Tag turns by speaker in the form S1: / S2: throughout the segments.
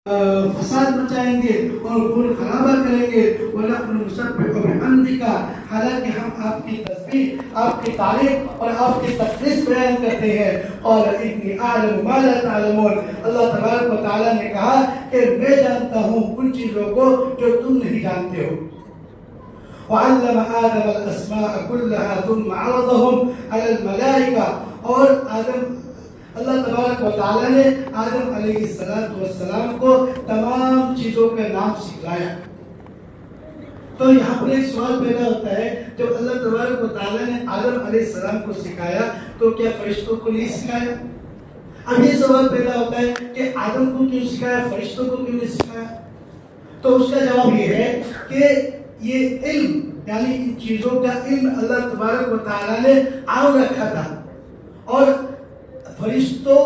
S1: فساد مچائیں گے اور خون خرابہ کریں گے، وَنَحْنُ نُسَبِّحُ بِحَمْدِكَ، حالانکہ ہم آپ کی تسبیح، آپ کی تعریف اور آپ کی تقدیس بیان کرتے ہیں. اور انی اعلم ما لا تعلمون، اللہ تبارک و تعالیٰ نے کہا کہ میں جانتا ہوں ان چیزوں کو جو تم نہیں جانتے ہو. وعلم آدم الاسماء كلها ثم عرضهم على الملائکہ، اور اللہ تبارک و تعالیٰ نے آدم علیہ السلام کو تمام چیزوں کے نام سکھلایا. تو یہاں پر ایک سوال پیدا ہوتا ہے، جب اللہ تبارک و تعالیٰ نے آدم علیہ السلام کو سکھایا تو کیا فرشتوں کو نہیں سکھایا؟ اب یہ سوال پیدا ہوتا ہے کہ آدم کو کیوں سکھایا، فرشتوں کو کیوں نہیں سکھایا؟ تو اس کا جواب یہ ہے کہ یہ علم، یعنی ان چیزوں کا علم اللہ تبارک و تعالیٰ نے عام رکھا تھا، اور فرشتوں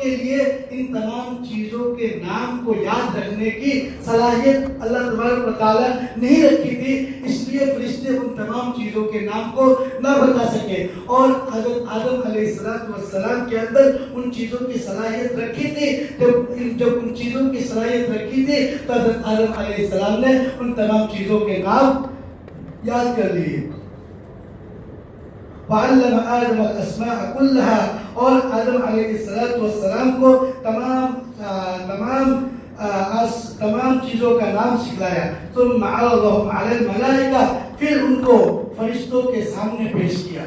S1: کے لیے ان تمام چیزوں کے نام کو یاد رکھنے کی صلاحیت اللہ تبارک و تعالیٰ نہیں رکھی تھی، اس لیے فرشتے ان تمام چیزوں کے نام کو نہ بتا سکے. اور حضرت آدم علیہ السلام کے اندر ان چیزوں کی صلاحیت رکھی تھی. جب ان چیزوں کی صلاحیت رکھی تھی تو حضرت آدم علیہ السلام نے ان تمام چیزوں کے نام یاد کر لیے. وعلم آدم الاسماء كلها، اور آدم علیہ السلام کو تمام چیزوں کا نام سکھلایا. ثم عرضهم على الملائکہ، پھر ان کو فرشتوں کے سامنے پیش کیا.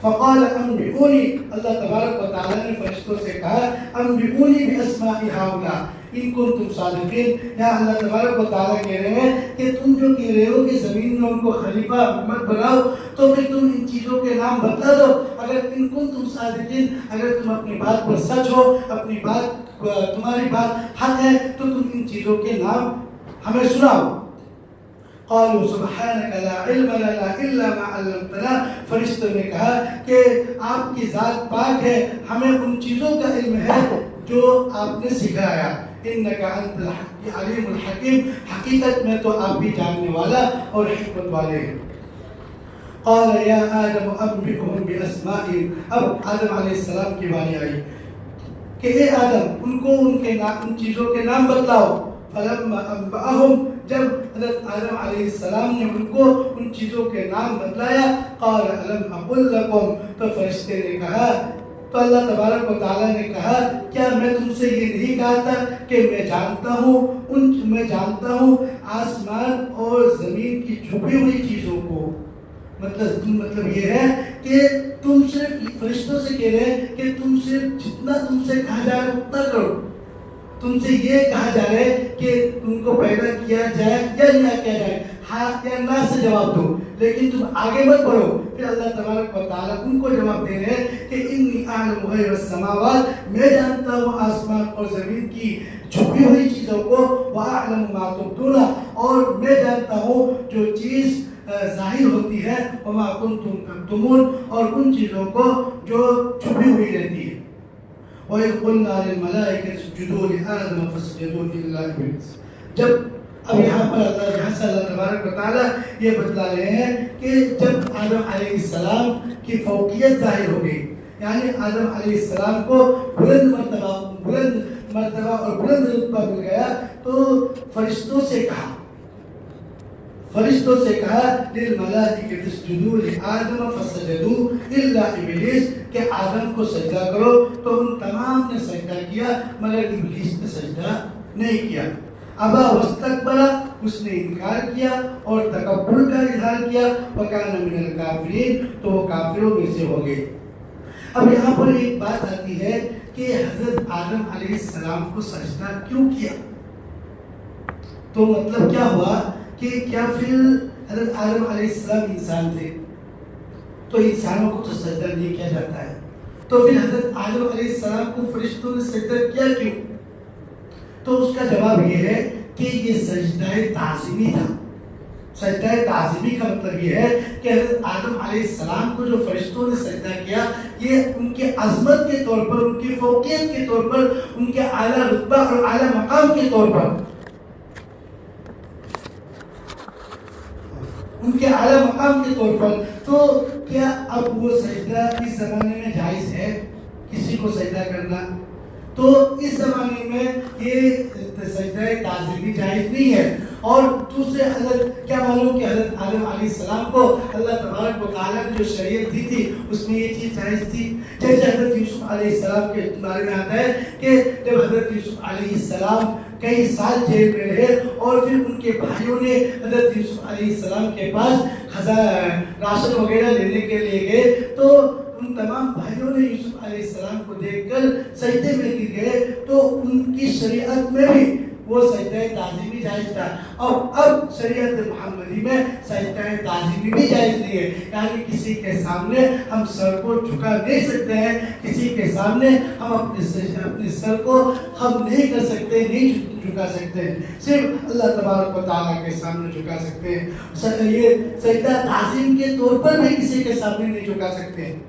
S1: فقال انبئونی، اللہ تبارک و تعالیٰ نے فرشتوں سے کہا انبئونی باسماء هؤلاء ان کنتم صادقین. یا اللہ تبارک و تعالیٰ کہہ رہے ہیں کہ تم جو کہہ رہے ہو کہ زمین میں ان کو خلیفہ مت بناؤ، تو پھر تم ان چیزوں کے نام بتا دو. اگر ان کنتم صادقین، اگر تم اپنی بات پر سچ ہو، تمہاری بات حق ہے، تو تم ان چیزوں کے نام ہمیں سناؤ. قالوا سبحانك لا علم لنا الا ما علمتنا، فرشتوں نے کہا کہ آپ کی ذات پاک ہے، ہمیں ان چیزوں کا علم ہے جو آپ نے سکھایا. انك انت العلیم الحکیم، حقیقت میں تو آپ بھی جاننے والا اور حکمت والے ہیں. قال یا آدم انبئهم باسمائهم، اب آدم علیہ السلام کی باری آئی کہ اے آدم ان کو ان چیزوں کے نام بتلاؤ. فلما انبأهم، جب حضرت آدم علیہ السلام نے ان کو ان چیزوں کے نام بتلایا، قال الم اقل لكم، تو فرشتے نے کہا، تو اللہ تبارک و تعالیٰ نے کہا کیا میں تم سے یہ نہیں کہا تھا کہ میں جانتا ہوں آسمان اور زمین کی چھپی ہوئی چیزوں کو. مطلب یہ ہے کہ تم صرف فرشتوں سے کہہ رہے ہیں کہ تم صرف جتنا تم سے کہا جائے اتنا کرو. تم سے یہ کہا جا رہا ہے کہ تم کو پیدا کیا جائے یا نہ کیا جائے، ہاں یا نہ سے جواب دو، لیکن تم آگے مت بڑھو. پھر اللہ تبارک و تعالیٰ ان کو جواب دے رہے ہیں کہ انی اعلم غیب السماوات، میں جانتا ہوں آسمان اور زمین کی چھپی ہوئی چیزوں کو، واعلم ما تبدون، اور میں جانتا ہوں جو چیز ظاہر ہوتی ہے، وما کنتم تکتمون، اور ان چیزوں کو جو چھپی ہوئی رہتی ہے. وَإِذْ قُلْنَا لِلْمَلَائِكَةِ اسْجُدُوا لِآدَمَ فَسَجَدُوا إِلَّا إِبْلِيسَ. جب اب یہاں پر یہاں سے اللہ تبارک و تعالیٰ یہ بتلا رہے ہیں کہ جب آدم علیہ السلام کی فوقیت ظاہر ہو گئی، یعنی آدم علیہ السلام کو بلند مرتبہ اور بلند رتبہ مل گیا، تو فرشتوں سے کہا للملائکۃ اسجدوا لآدم فسجدوا الا ابلیس، کہ آدم کو سجدہ کرو، تو ان تمام نے سجدہ کیا مگر ابلیس نے سجدہ نہیں کیا. ابا واستکبر، اس نے انکار کیا اور تکبر کا اظہار کیا، وکان من الکافرین، تو وہ کافروں میں سے ہو گئے. اب یہاں پر ایک بات آتی ہے کہ حضرت آدم علیہ السلام کو سجدہ کیوں کیا؟ تو مطلب کیا ہوا کہ کیا پھر حضرت آدم علیہ السلام انسان تھے تو انسانوں کو تو سجدہ نہیں کیا جاتا ہے، تو پھر حضرت آدم علیہ السلام کو فرشتوں نے سجدہ کیا کیوں؟ تو اس کا جواب یہ ہے کہ یہ سجدہ تعظیمی تھا. سجدہ تعظیمی کا مطلب یہ ہے کہ حضرت آدم علیہ السلام کو جو فرشتوں نے سجدہ کیا، یہ ان کے عظمت کے طور پر، ان کی فوقیت کے طور پر، ان کے اعلیٰ رتبہ اور اعلیٰ مقام کے طور پر، ان کے اعلیٰ مقام کے طور پر. تو کیا اب وہ سجدہ اس زمانے میں جائز ہے کسی کو سجدہ کرنا؟ تو اس زمانے میں یہ سجدہ تعظیمی جائز نہیں ہے. اور دوسرے حضرت کیا معلوم کہ حضرت آدم علیہ السلام کو اللہ تبارک و تعالیٰ نے جو شریعت دی تھی اس میں یہ چیز جائز تھی. جیسے حضرت یوسف علیہ السلام کے بارے میں آتا ہے کہ جب حضرت یوسف علیہ السلام کئی سال جیل میں رہے اور پھر ان کے بھائیوں نے حضرت یوسف علیہ السلام کے پاس راشن وغیرہ لینے کے لیے گئے تو ان تمام بھائیوں نے یوسف علیہ السلام کو دیکھ کر سجدے میں گر گئے. تو ان کی شریعت میں بھی وہ سجدہ تعظیمی جائز تھا. اور اب شریعت محمدی میں سجدہ تعظیمی بھی جائز نہیں ہے. یعنی کسی کے سامنے ہم سر کو جھکا نہیں سکتے ہیں, کسی کے سامنے ہم اپنے سر کو خم نہیں کر سکتے, نہیں جھکا سکتے ہیں, صرف اللہ تبارک و تعالیٰ کے سامنے جھکا سکتے ہیں. یہ سجدہ تعظیم کے طور پر بھی کسی کے سامنے نہیں جھکا سکتے ہیں.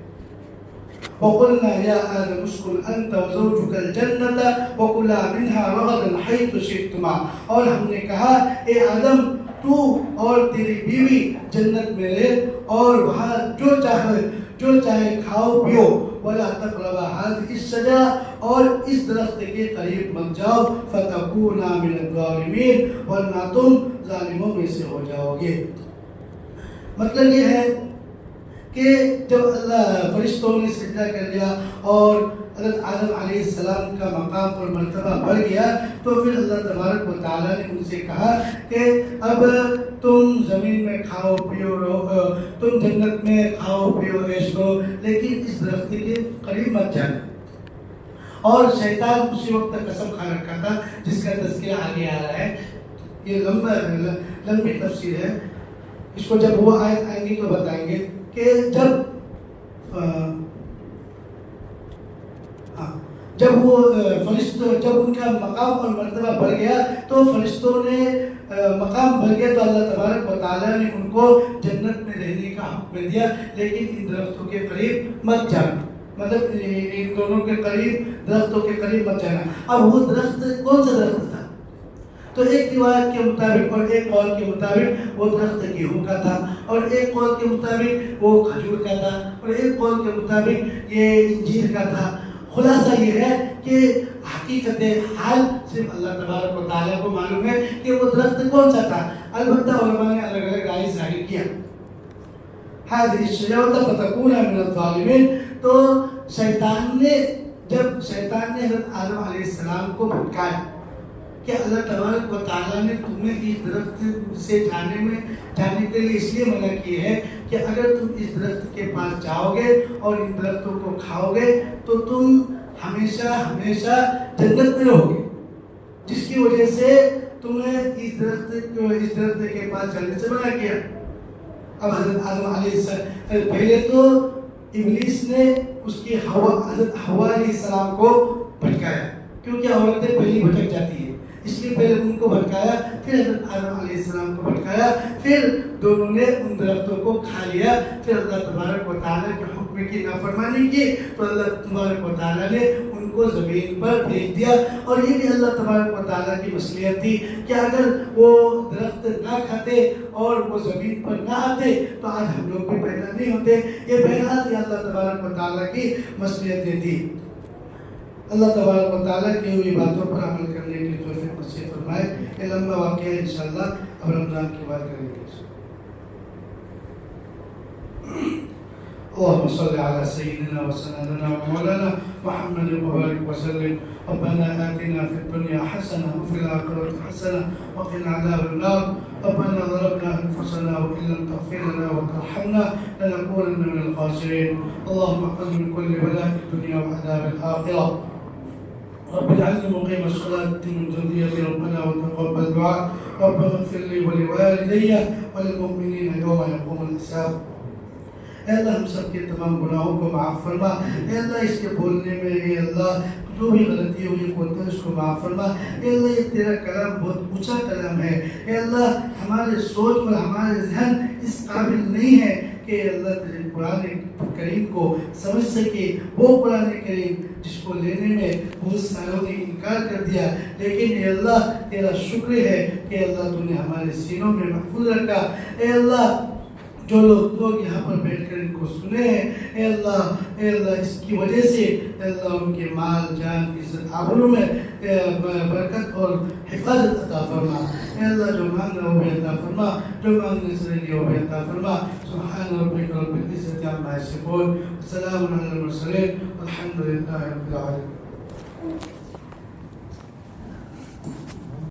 S1: وَقُلْنَا يَا آدَمُ اسْكُنْ أَنْتَ وَزَوْجُكَ الْجَنَّةَ وَكُلَا مِنْهَا رَغَدًا حَيْثُ شِئْتُمَا. اور ہم نے کہا اے آدم تو اور تیری بیوی جنت میں رہ اور وہاں جو چاہے کھاؤ پیو. وَلَا تَقْرَبَا هَٰذِهِ الشَّجَرَةَ اور اس درخت کے قریب مت جاؤ. فَتَكُونَا مِنَ الظَّالِمِينَ ورنہ تم ظالموں میں سے ہو جاؤ گے. مطلب یہ ہے کہ جب اللہ فرشتوں نے سجدہ کر لیا اور حضرت آدم علیہ السلام کا مقام اور مرتبہ بڑھ گیا تو پھر اللہ تبارک و تعالیٰ نے ان سے کہا کہ اب تم زمین میں کھاؤ پیو رہو, تم جنت میں کھاؤ پیو عیش کرو, لیکن اس درخت کے قریب مت جانا. اور شیطان اسی وقت قسم کھا رکھا تھا جس کا تذکرہ آگے آ رہا ہے. یہ لمبی تفسیر ہے, اس کو جب وہ آیت آئیں گی تو بتائیں گے کہ جب وہ فرشتوں جب ان کا مقام اور مرتبہ بڑھ گیا تو فرشتوں نے مقام بڑھ گیا تو اللہ تبارک و تعالیٰ نے ان کو جنت میں رہنے کا حکم دیا, لیکن ان درختوں کے قریب مت جانا. مطلب ان دونوں کے قریب درختوں کے قریب مت جانا. اب وہ درخت کون سا درخت تھا؟ تو ایک روایت کے مطابق اور ایک قول کے مطابق وہ درخت گیہوں کا تھا, اور ایک قول کے مطابق وہ کھجور کا تھا, اور ایک قول کے مطابق یہ انجیر کا تھا. خلاصہ یہ ہے کہ حقیقت حال صرف اللہ تبارک و تعالیٰ کو معلوم ہے کہ وہ درخت کون سا تھا. البتہ علماء نے الگ الگ رائے ظاہر کیا. هذه الشجرة فتكون من الظالمين. تو جب شیطان نے حضرت آدم علیہ السلام کو بھٹکایا کہ اللہ تبارک و تعالیٰ نے تمہیں اس درخت سے جانے کے لیے اس لیے منع کی ہے کہ اگر تم اس درخت کے پاس جاؤ گے اور ان درختوں کو کھاؤ گے تو تم ہمیشہ ہمیشہ جنت میں رہو گے, جس کی وجہ سے تمہیں اس درخت کے پاس جانے سے منع کیا. اب حضرت آدم علیہ السلام پہلے تو ابلیس نے اس کی حضرت حوا علیہ السلام کو بھٹکایا, کیونکہ عورتیں پہلی بھٹک جاتی ہیں, اس لیے پہلے ان کو بھٹکایا, پھر حضرت آدم علیہ السلام کو بھٹکایا, پھر دونوں نے ان درختوں کو کھا لیا. پھر اللہ تبارک و تعالیٰ کے حکم کی نافرمانی کی تو اللہ تبارک و تعالیٰ نے ان کو زمین پر بھیج دیا. اور یہ بھی اللہ تبارک و تعالیٰ کی مصلحت تھی کہ اگر وہ درخت نہ کھاتے اور وہ زمین پر نہ آتے تو آج ہم لوگ بھی پیدا نہیں ہوتے. یہ بہرحال یہ اللہ تبارک و تعالیٰ کی مصلحتیں تھی. اللہ تبارک و تعالیٰ کی ہوئی باتوں پر عمل کرنے کی توفیق نصیب فرمائے. یہ لمبا واقعہ ہے, انشاءاللہ اب رمضان کی بات کریں گے. اللهم صل على سيدنا وسندنا ومولانا محمد وبارك وسلم. ربنا آتنا في الدنيا حسنة وفي الآخرة حسنة وقنا عذاب النار. ربنا ظلمنا أنفسنا وإن لم تغفر لنا وترحمنا لنكونن من الخاسرين. اللهم احفظنا من كل بلاء الدنيا وعذاب الآخرة. رب اجعلني مقيم الصلاة من ذريتي ربنا وتقبل دعاء. رب اغفر لي ولوالدي وللمؤمنين يوم يقوم الحساب. اے اللہ ہم سب کے تمام گناہوں کو معاف فرما. اے اللہ اس کے بولنے میں اے اللہ جو بھی غلطی ہوئی ہوتا ہے اس کو معاف فرما. اے اللہ یہ تیرا کلام بہت اونچا کلام ہے. اے اللہ ہمارے سوچ اور ہمارے ذہن اس قابل نہیں ہے کہ اللہ تیرے قرآن کریم کو سمجھ سکے. وہ قرآن کریم جس کو لینے میں بہت ساروں نے انکار کر دیا, لیکن اے اللہ تیرا شکر ہے کہ اللہ تو نے ہمارے سینوں میں محفوظ رکھا. اے اللہ جو لوگ یہاں پر بیٹھ کر ان کو سنے ہیں، اے اللہ اس کی وجہ سے اے اللہ ان کے مال جان عزت آبرو میں برکت اور حفاظت عطا فرما. اے اللہ جو مانگ رہا وہ بھی عطا فرما، جو مانگنے سے رہے وہ بھی عطا فرما. سبحان ربک رب العزت عما یصفون، وسلام علی المرسلین، والحمد للہ رب العالمین.